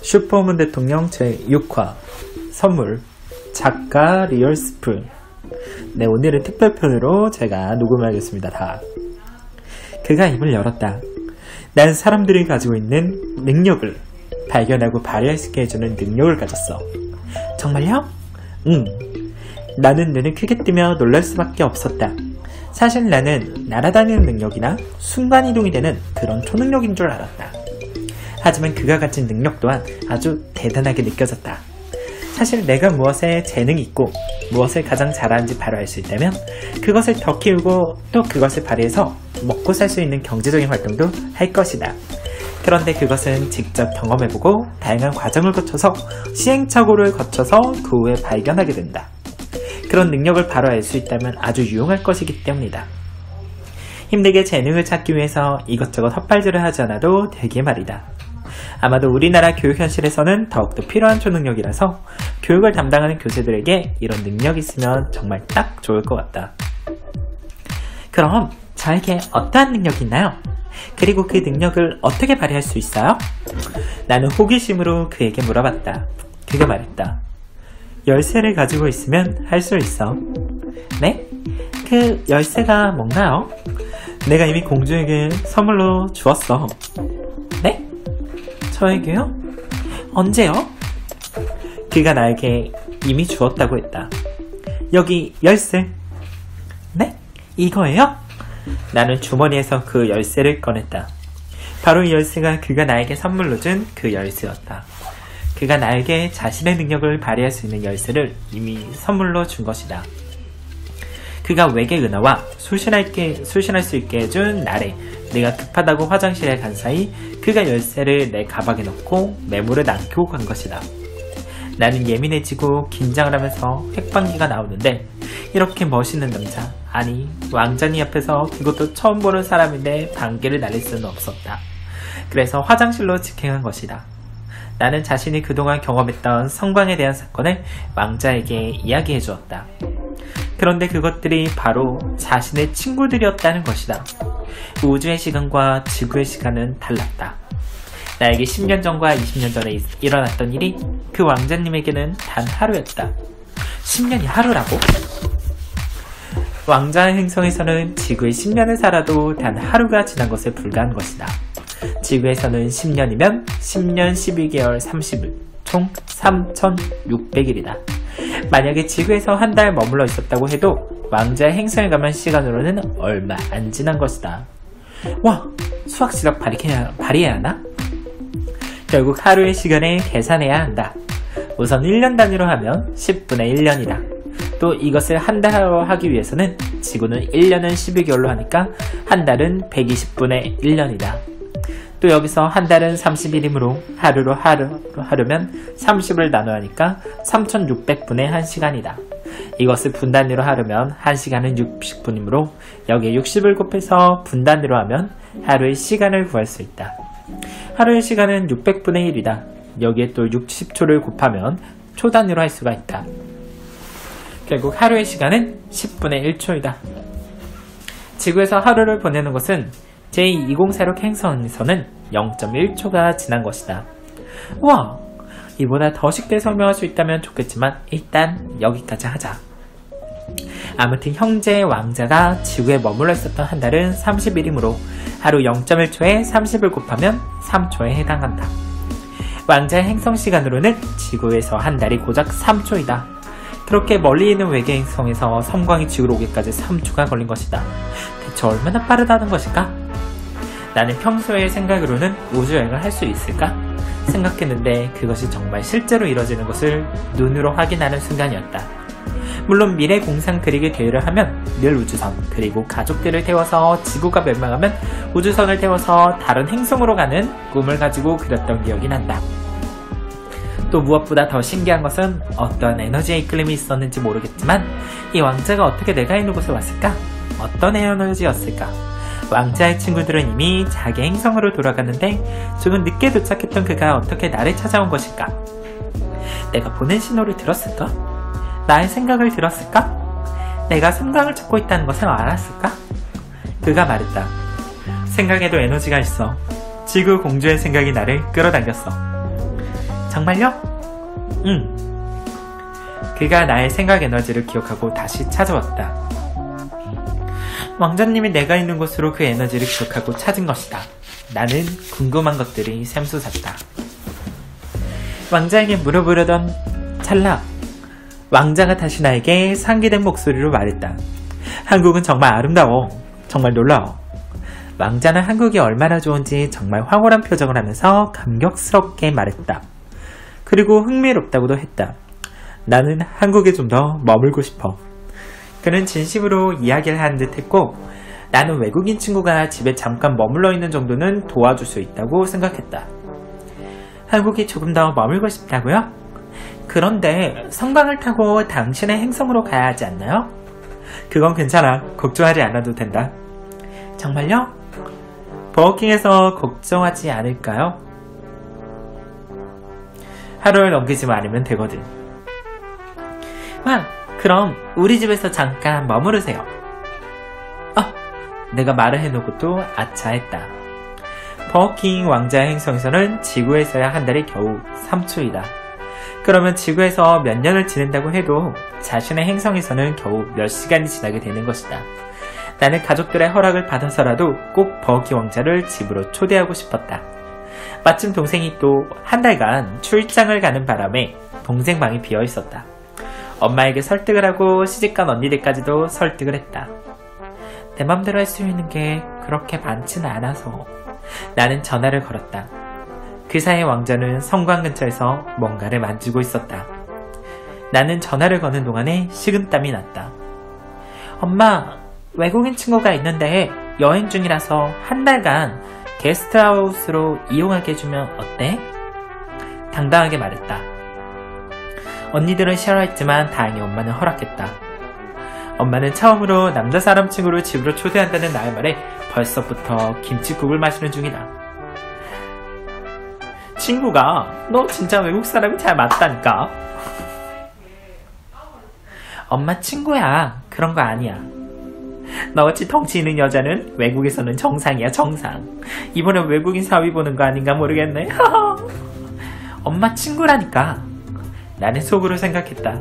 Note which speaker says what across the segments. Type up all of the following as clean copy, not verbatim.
Speaker 1: 슈퍼우먼 대통령 제6화 선물 작가 리얼스풀. 네, 오늘은 특별편으로 제가 녹음하겠습니다. 다. 그가 입을 열었다. 난 사람들이 가지고 있는 능력을 발견하고 발휘할 수 있게 해주는 능력을 가졌어. 정말요? 응. 나는 눈을 크게 뜨며 놀랄 수밖에 없었다. 사실 나는 날아다니는 능력이나 순간이동이 되는 그런 초능력인 줄 알았다. 하지만 그가 가진 능력 또한 아주 대단하게 느껴졌다. 사실 내가 무엇에 재능이 있고 무엇을 가장 잘하는지 바로 알 수 있다면 그것을 더 키우고 또 그것을 발휘해서 먹고 살 수 있는 경제적인 활동도 할 것이다. 그런데 그것은 직접 경험해보고 다양한 과정을 거쳐서 시행착오를 거쳐서 그 후에 발견하게 된다. 그런 능력을 바로 알 수 있다면 아주 유용할 것이기 때문이다. 힘들게 재능을 찾기 위해서 이것저것 헛발질을 하지 않아도 되게 말이다. 아마도 우리나라 교육 현실에서는 더욱더 필요한 초능력이라서 교육을 담당하는 교수들에게 이런 능력이 있으면 정말 딱 좋을 것 같다. 그럼 저에게 어떠한 능력이 있나요? 그리고 그 능력을 어떻게 발휘할 수 있어요? 나는 호기심으로 그에게 물어봤다. 그가 말했다. 열쇠를 가지고 있으면 할 수 있어. 네? 그 열쇠가 뭔가요? 내가 이미 공주에게 선물로 주었어. 네? 저에게요? 언제요? 그가 나에게 이미 주었다고 했다. 여기 열쇠. 네? 이거예요? 나는 주머니에서 그 열쇠를 꺼냈다. 바로 이 열쇠가 그가 나에게 선물로 준 그 열쇠였다. 그가 나에게 자신의 능력을 발휘할 수 있는 열쇠를 이미 선물로 준 것이다. 그가 외계 은하와 수신할 수 있게 해준 날에 내가 급하다고 화장실에 간 사이 그가 열쇠를 내 가방에 넣고 메모를 남기고 간 것이다. 나는 예민해지고 긴장을 하면서 획방기가 나오는데 이렇게 멋있는 남자, 아니 왕자님 앞에서 그것도 처음 보는 사람인데 방귀를 날릴 수는 없었다. 그래서 화장실로 직행한 것이다. 나는 자신이 그동안 경험했던 성광에 대한 사건을 왕자에게 이야기해 주었다. 그런데 그것들이 바로 자신의 친구들이었다는 것이다. 우주의 시간과 지구의 시간은 달랐다. 나에게 10년 전과 20년 전에 일어났던 일이 그 왕자님에게는 단 하루였다. 10년이 하루라고? 왕자의 행성에서는 지구의 10년을 살아도 단 하루가 지난 것에 불과한 것이다. 지구에서는 10년이면 10년 12개월 30일, 총 3600일이다. 만약에 지구에서 한 달 머물러 있었다고 해도 왕자의 행성에 가면 시간으로는 얼마 안 지난 것이다. 와, 수학 실력 발휘해야 하나? 결국 하루의 시간을 계산해야 한다. 우선 1년 단위로 하면 10분의 1년이다. 또 이것을 한 달로 하기 위해서는 지구는 1년은 12개월로 하니까 한 달은 120분의 1년이다. 또 여기서 한 달은 30일이므로 하루면 30을 나눠야 하니까 3600분의 1시간이다. 이것을 분단위로 하려면 1시간은 60분이므로 여기에 60을 곱해서 분단위로 하면 하루의 시간을 구할 수 있다. 하루의 시간은 600분의 1이다. 여기에 또 60초를 곱하면 초 단위로 할 수가 있다. 결국 하루의 시간은 10분의 1초이다. 지구에서 하루를 보내는 것은 제2046 행성에서는 0.1초가 지난 것이다. 우와! 이보다 더 쉽게 설명할 수 있다면 좋겠지만 일단 여기까지 하자. 아무튼 형제의 왕자가 지구에 머물러 있었던 한 달은 30일이므로 하루 0.1초에 30을 곱하면 3초에 해당한다. 왕자의 행성 시간으로는 지구에서 한 달이 고작 3초이다. 그렇게 멀리 있는 외계 행성에서 섬광이 지구로 오기까지 3초가 걸린 것이다. 대체 얼마나 빠르다는 것일까? 나는 평소의 생각으로는 우주여행을 할 수 있을까? 생각했는데 그것이 정말 실제로 이뤄지는 것을 눈으로 확인하는 순간이었다. 물론 미래 공상 그리기 대회를 하면 늘 우주선 그리고 가족들을 태워서 지구가 멸망하면 우주선을 태워서 다른 행성으로 가는 꿈을 가지고 그렸던 기억이 난다. 또 무엇보다 더 신기한 것은 어떤 에너지의 이끌림이 있었는지 모르겠지만 이 왕자가 어떻게 내가 있는 곳에 왔을까? 어떤 에너지였을까? 왕자의 친구들은 이미 자기 행성으로 돌아갔는데 조금 늦게 도착했던 그가 어떻게 나를 찾아온 것일까? 내가 보낸 신호를 들었을까? 나의 생각을 들었을까? 내가 생각을 찾고 있다는 것을 알았을까? 그가 말했다. 생각에도 에너지가 있어. 지구 공주의 생각이 나를 끌어당겼어. 정말요? 응. 그가 나의 생각 에너지를 기억하고 다시 찾아왔다. 왕자님이 내가 있는 곳으로 그 에너지를 기억하고 찾은 것이다. 나는 궁금한 것들이 샘솟았다. 왕자에게 물어보려던 찰나, 왕자가 다시 나에게 상기된 목소리로 말했다. 한국은 정말 아름다워. 정말 놀라워. 왕자는 한국이 얼마나 좋은지 정말 황홀한 표정을 하면서 감격스럽게 말했다. 그리고 흥미롭다고도 했다. 나는 한국에 좀 더 머물고 싶어. 그는 진심으로 이야기를 한 듯 했고, 나는 외국인 친구가 집에 잠깐 머물러 있는 정도는 도와줄 수 있다고 생각했다. 한국에 조금 더 머물고 싶다고요? 그런데 성광을 타고 당신의 행성으로 가야 하지 않나요? 그건 괜찮아. 걱정하지 않아도 된다. 정말요? 버거킹에서 걱정하지 않을까요? 하루를 넘기지만 않으면 되거든. 그럼 우리 집에서 잠깐 머무르세요. 내가 말을 해놓고 또 아차했다. 버거킹 왕자의 행성에서는 지구에서야 한 달이 겨우 3초이다. 그러면 지구에서 몇 년을 지낸다고 해도 자신의 행성에서는 겨우 몇 시간이 지나게 되는 것이다. 나는 가족들의 허락을 받아서라도 꼭 버거킹 왕자를 집으로 초대하고 싶었다. 마침 동생이 또 한 달간 출장을 가는 바람에 동생 방이 비어 있었다. 엄마에게 설득을 하고 시집간 언니들까지도 설득을 했다. 내 맘대로 할 수 있는 게 그렇게 많지는 않아서 나는 전화를 걸었다. 그 사이 왕자는 성광 근처에서 뭔가를 만지고 있었다. 나는 전화를 거는 동안에 식은땀이 났다. 엄마, 외국인 친구가 있는데 여행 중이라서 한 달간 게스트하우스로 이용하게 해주면 어때? 당당하게 말했다. 언니들은 싫어했지만 다행히 엄마는 허락했다. 엄마는 처음으로 남자 사람 친구를 집으로 초대한다는 나의 말에 벌써부터 김치국을 마시는 중이다. 친구가 너 진짜 외국 사람이 잘 맞다니까. 엄마 친구야. 그런 거 아니야. 너같이 덩치 있는 여자는 외국에서는 정상이야, 정상. 이번에 외국인 사위 보는 거 아닌가 모르겠네. 엄마 친구라니까. 나는 속으로 생각했다.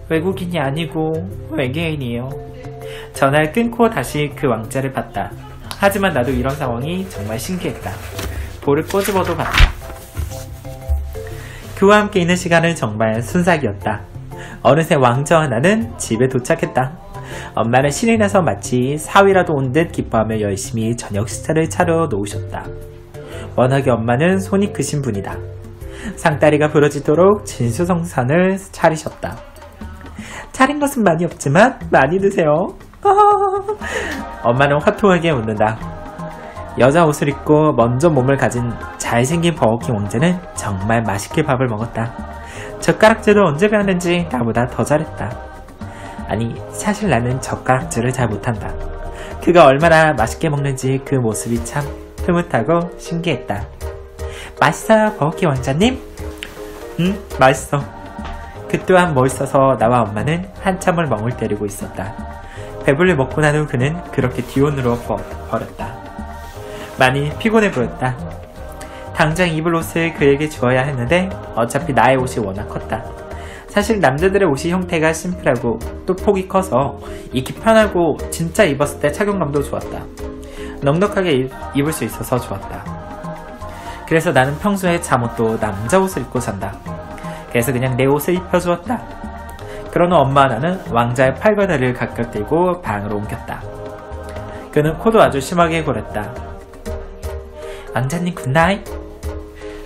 Speaker 1: 외국인이 아니고 외계인이에요. 전화를 끊고 다시 그 왕자를 봤다. 하지만 나도 이런 상황이 정말 신기했다. 볼을 꼬집어도 봤다. 그와 함께 있는 시간은 정말 순삭이었다. 어느새 왕자와 나는 집에 도착했다. 엄마는 신이 나서 마치 사위라도 온 듯 기뻐하며 열심히 저녁 식사를 차려 놓으셨다. 워낙에 엄마는 손이 크신 분이다. 상다리가 부러지도록 진수성찬을 차리셨다. 차린 것은 많이 없지만 많이 드세요. 엄마는 화통하게 웃는다. 여자 옷을 입고 먼저 몸을 가진 잘생긴 버거킹 왕자는 정말 맛있게 밥을 먹었다. 젓가락질을 언제 배웠는지 나보다 더 잘했다. 아니, 사실 나는 젓가락질을 잘 못한다. 그가 얼마나 맛있게 먹는지 그 모습이 참 흐뭇하고 신기했다. 맛있어요, 버거킹 왕자님? 응, 맛있어. 그 또한 멋있어서 나와 엄마는 한참을 멍을 때리고 있었다. 배불리 먹고 난 후 그는 그렇게 뒤온으로 버렸다. 많이 피곤해 보였다. 당장 입을 옷을 그에게 주어야 했는데 어차피 나의 옷이 워낙 컸다. 사실 남자들의 옷이 형태가 심플하고 또 폭이 커서 입기 편하고 진짜 입었을 때 착용감도 좋았다. 넉넉하게 입을 수 있어서 좋았다. 그래서 나는 평소에 잠옷도 남자 옷을 입고 잔다. 그래서 그냥 내 옷을 입혀주었다. 그런 후 엄마와 나는 왕자의 팔과 다리를 각각 들고 방으로 옮겼다. 그는 코도 아주 심하게 골았다. 왕자님 굿나잇.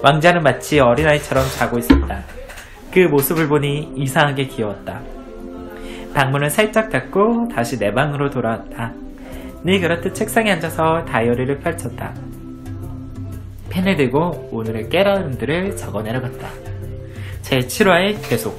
Speaker 1: 왕자는 마치 어린아이처럼 자고 있었다. 그 모습을 보니 이상하게 귀여웠다. 방문을 살짝 닫고 다시 내 방으로 돌아왔다. 늘 그렇듯 책상에 앉아서 다이어리를 펼쳤다. 펜을 들고 오늘의 깨달음들을 적어내려갔다. 제7화에 계속.